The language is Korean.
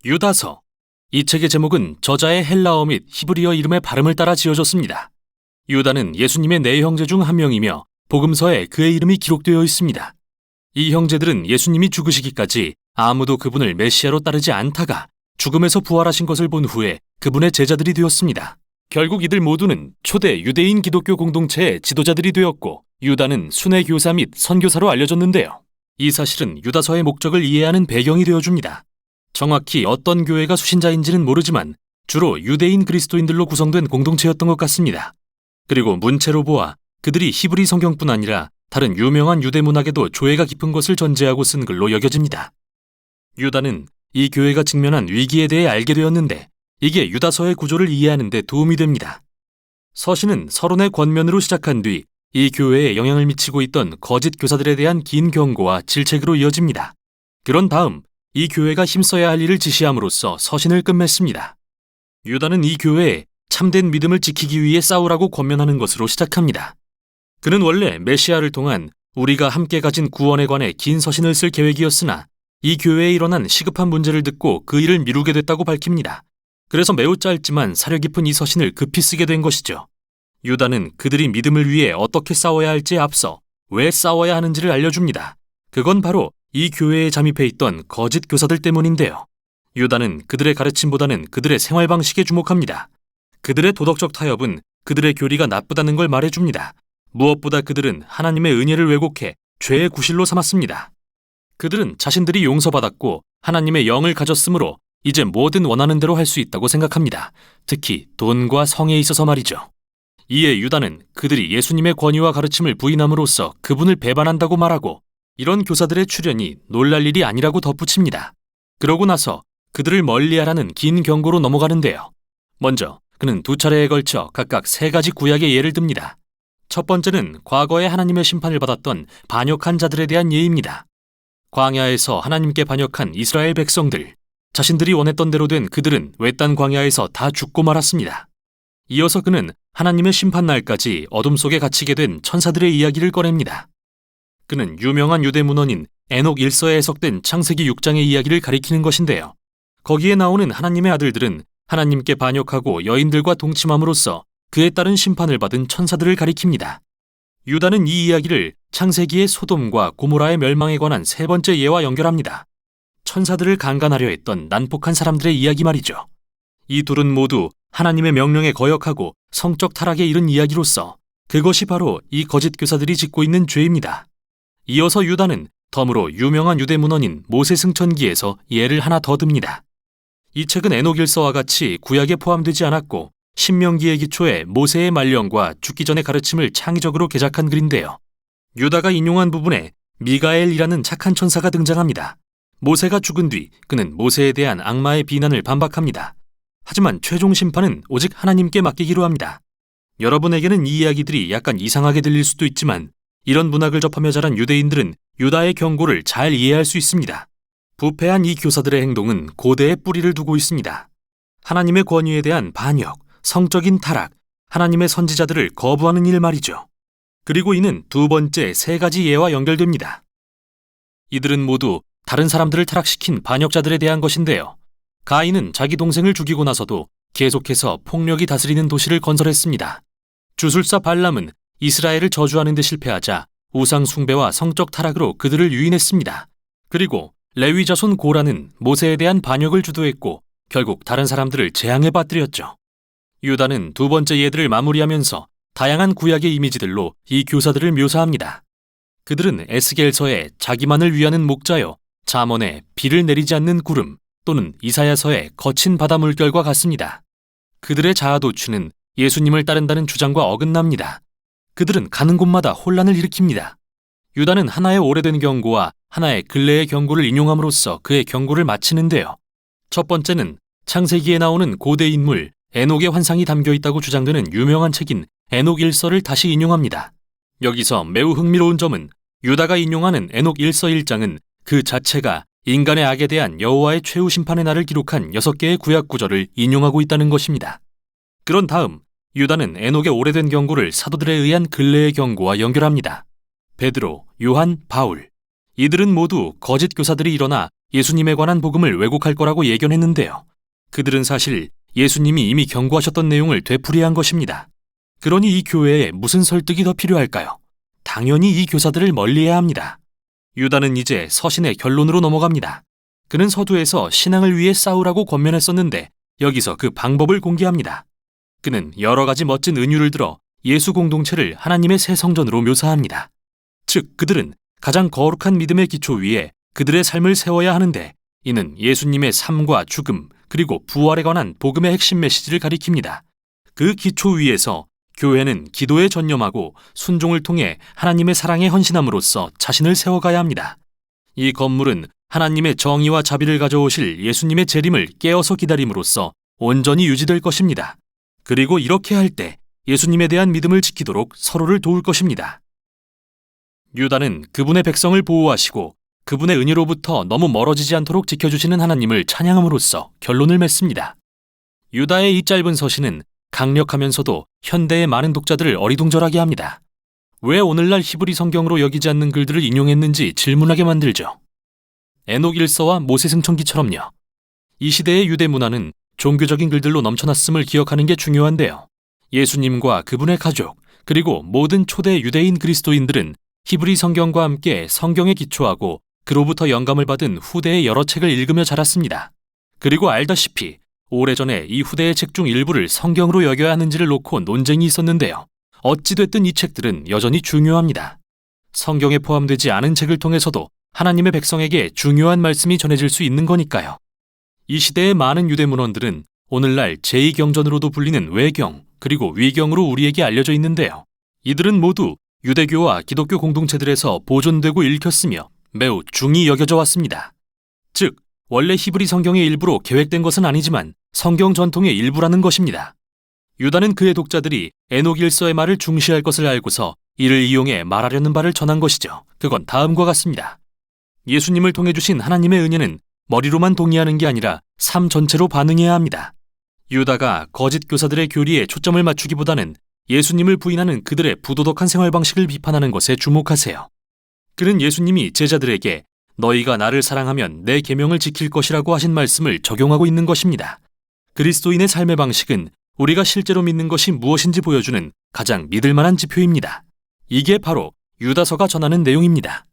유다서. 이 책의 제목은 저자의 헬라어 및 히브리어 이름의 발음을 따라 지어졌습니다. 유다는 예수님의 네 형제 중 한 명이며 복음서에 그의 이름이 기록되어 있습니다. 이 형제들은 예수님이 죽으시기까지 아무도 그분을 메시아로 따르지 않다가 죽음에서 부활하신 것을 본 후에 그분의 제자들이 되었습니다. 결국 이들 모두는 초대 유대인 기독교 공동체의 지도자들이 되었고 유다는 순회 교사 및 선교사로 알려졌는데요. 이 사실은 유다서의 목적을 이해하는 배경이 되어줍니다. 정확히 어떤 교회가 수신자인지는 모르지만 주로 유대인 그리스도인들로 구성된 공동체였던 것 같습니다. 그리고 문체로 보아 그들이 히브리 성경뿐 아니라 다른 유명한 유대 문학에도 조예가 깊은 것을 전제하고 쓴 글로 여겨집니다. 유다는 이 교회가 직면한 위기에 대해 알게 되었는데 이게 유다서의 구조를 이해하는 데 도움이 됩니다. 서신은 서론의 권면으로 시작한 뒤 이 교회에 영향을 미치고 있던 거짓 교사들에 대한 긴 경고와 질책으로 이어집니다. 그런 다음 이 교회가 힘써야 할 일을 지시함으로써 서신을 끝맺습니다. 유다는 이 교회에 참된 믿음을 지키기 위해 싸우라고 권면하는 것으로 시작합니다. 그는 원래 메시아를 통한 우리가 함께 가진 구원에 관해 긴 서신을 쓸 계획이었으나 이 교회에 일어난 시급한 문제를 듣고 그 일을 미루게 됐다고 밝힙니다. 그래서 매우 짧지만 사려 깊은 이 서신을 급히 쓰게 된 것이죠. 유다는 그들이 믿음을 위해 어떻게 싸워야 할지에 앞서 왜 싸워야 하는지를 알려줍니다. 그건 바로 이 교회에 잠입해 있던 거짓 교사들 때문인데요. 유다는 그들의 가르침보다는 그들의 생활 방식에 주목합니다. 그들의 도덕적 타협은 그들의 교리가 나쁘다는 걸 말해줍니다. 무엇보다 그들은 하나님의 은혜를 왜곡해 죄의 구실로 삼았습니다. 그들은 자신들이 용서받았고 하나님의 영을 가졌으므로 이제 뭐든 원하는 대로 할 수 있다고 생각합니다. 특히 돈과 성에 있어서 말이죠. 이에 유다는 그들이 예수님의 권위와 가르침을 부인함으로써 그분을 배반한다고 말하고 이런 교사들의 출현이 놀랄 일이 아니라고 덧붙입니다. 그러고 나서 그들을 멀리하라는 긴 경고로 넘어가는데요. 먼저 그는 두 차례에 걸쳐 각각 세 가지 구약의 예를 듭니다. 첫 번째는 과거에 하나님의 심판을 받았던 반역한 자들에 대한 예입니다. 광야에서 하나님께 반역한 이스라엘 백성들, 자신들이 원했던 대로 된 그들은 외딴 광야에서 다 죽고 말았습니다. 이어서 그는 하나님의 심판날까지 어둠 속에 갇히게 된 천사들의 이야기를 꺼냅니다. 그는 유명한 유대 문헌인 에녹 일서에 해석된 창세기 6장의 이야기를 가리키는 것인데요. 거기에 나오는 하나님의 아들들은 하나님께 반역하고 여인들과 동침함으로써 그에 따른 심판을 받은 천사들을 가리킵니다. 유다는 이 이야기를 창세기의 소돔과 고모라의 멸망에 관한 세 번째 예와 연결합니다. 천사들을 강간하려 했던 난폭한 사람들의 이야기 말이죠. 이 둘은 모두 하나님의 명령에 거역하고 성적 타락에 이른 이야기로서 그것이 바로 이 거짓 교사들이 짓고 있는 죄입니다. 이어서 유다는 덤으로 유명한 유대 문헌인 모세승천기에서 예를 하나 더 듭니다. 이 책은 에녹일서와 같이 구약에 포함되지 않았고 신명기의 기초에 모세의 말령과 죽기 전의 가르침을 창의적으로 개작한 글인데요. 유다가 인용한 부분에 미가엘이라는 착한 천사가 등장합니다. 모세가 죽은 뒤 그는 모세에 대한 악마의 비난을 반박합니다. 하지만 최종 심판은 오직 하나님께 맡기기로 합니다. 여러분에게는 이 이야기들이 약간 이상하게 들릴 수도 있지만 이런 문학을 접하며 자란 유대인들은 유다의 경고를 잘 이해할 수 있습니다. 부패한 이 교사들의 행동은 고대의 뿌리를 두고 있습니다. 하나님의 권위에 대한 반역, 성적인 타락, 하나님의 선지자들을 거부하는 일 말이죠. 그리고 이는 두 번째 세 가지 예와 연결됩니다. 이들은 모두 다른 사람들을 타락시킨 반역자들에 대한 것인데요. 가인은 자기 동생을 죽이고 나서도 계속해서 폭력이 다스리는 도시를 건설했습니다. 주술사 발람은 이스라엘을 저주하는 데 실패하자 우상 숭배와 성적 타락으로 그들을 유인했습니다. 그리고 레위 자손 고라는 모세에 대한 반역을 주도했고 결국 다른 사람들을 재앙에 빠뜨렸죠. 유다는 두 번째 예들을 마무리하면서 다양한 구약의 이미지들로 이 교사들을 묘사합니다. 그들은 에스겔서의 자기만을 위하는 목자여, 잠언에 비를 내리지 않는 구름, 또는 이사야서의 거친 바다 물결과 같습니다. 그들의 자아도취는 예수님을 따른다는 주장과 어긋납니다. 그들은 가는 곳마다 혼란을 일으킵니다. 유다는 하나의 오래된 경고와 하나의 근래의 경고를 인용함으로써 그의 경고를 마치는데요. 첫 번째는 창세기에 나오는 고대 인물 에녹의 환상이 담겨 있다고 주장되는 유명한 책인 에녹 일서를 다시 인용합니다. 여기서 매우 흥미로운 점은 유다가 인용하는 에녹 일서 1장은 그 자체가 인간의 악에 대한 여호와의 최후 심판의 날을 기록한 6개의 구약 구절을 인용하고 있다는 것입니다. 그런 다음 유다는 에녹의 오래된 경고를 사도들에 의한 근래의 경고와 연결합니다. 베드로, 요한, 바울, 이들은 모두 거짓 교사들이 일어나 예수님에 관한 복음을 왜곡할 거라고 예견했는데요. 그들은 사실 예수님이 이미 경고하셨던 내용을 되풀이한 것입니다. 그러니 이 교회에 무슨 설득이 더 필요할까요? 당연히 이 교사들을 멀리해야 합니다. 유다는 이제 서신의 결론으로 넘어갑니다. 그는 서두에서 신앙을 위해 싸우라고 권면했었는데 여기서 그 방법을 공개합니다. 그는 여러 가지 멋진 은유를 들어 예수 공동체를 하나님의 새 성전으로 묘사합니다. 즉 그들은 가장 거룩한 믿음의 기초 위에 그들의 삶을 세워야 하는데 이는 예수님의 삶과 죽음 그리고 부활에 관한 복음의 핵심 메시지를 가리킵니다. 그 기초 위에서 교회는 기도에 전념하고 순종을 통해 하나님의 사랑에 헌신함으로써 자신을 세워가야 합니다. 이 건물은 하나님의 정의와 자비를 가져오실 예수님의 재림을 깨어서 기다림으로써 온전히 유지될 것입니다. 그리고 이렇게 할 때 예수님에 대한 믿음을 지키도록 서로를 도울 것입니다. 유다는 그분의 백성을 보호하시고 그분의 은혜로부터 너무 멀어지지 않도록 지켜주시는 하나님을 찬양함으로써 결론을 맺습니다. 유다의 이 짧은 서신은 강력하면서도 현대의 많은 독자들을 어리둥절하게 합니다. 왜 오늘날 히브리 성경으로 여기지 않는 글들을 인용했는지 질문하게 만들죠. 에녹 일서와 모세승천기처럼요. 이 시대의 유대 문화는 종교적인 글들로 넘쳐났음을 기억하는 게 중요한데요. 예수님과 그분의 가족, 그리고 모든 초대 유대인 그리스도인들은 히브리 성경과 함께 성경에 기초하고 그로부터 영감을 받은 후대의 여러 책을 읽으며 자랐습니다. 그리고 알다시피 오래전에 이 후대의 책 중 일부를 성경으로 여겨야 하는지를 놓고 논쟁이 있었는데요. 어찌됐든 이 책들은 여전히 중요합니다. 성경에 포함되지 않은 책을 통해서도 하나님의 백성에게 중요한 말씀이 전해질 수 있는 거니까요. 이 시대의 많은 유대 문헌들은 오늘날 제2경전으로도 불리는 외경, 그리고 위경으로 우리에게 알려져 있는데요. 이들은 모두 유대교와 기독교 공동체들에서 보존되고 읽혔으며 매우 중히 여겨져 왔습니다. 즉, 원래 히브리 성경의 일부로 계획된 것은 아니지만 성경 전통의 일부라는 것입니다. 유다는 그의 독자들이 에녹 일서의 말을 중시할 것을 알고서 이를 이용해 말하려는 바를 전한 것이죠. 그건 다음과 같습니다. 예수님을 통해 주신 하나님의 은혜는 머리로만 동의하는 게 아니라 삶 전체로 반응해야 합니다. 유다가 거짓 교사들의 교리에 초점을 맞추기보다는 예수님을 부인하는 그들의 부도덕한 생활 방식을 비판하는 것에 주목하세요. 그는 예수님이 제자들에게 너희가 나를 사랑하면 내 계명을 지킬 것이라고 하신 말씀을 적용하고 있는 것입니다. 그리스도인의 삶의 방식은 우리가 실제로 믿는 것이 무엇인지 보여주는 가장 믿을 만한 지표입니다. 이게 바로 유다서가 전하는 내용입니다.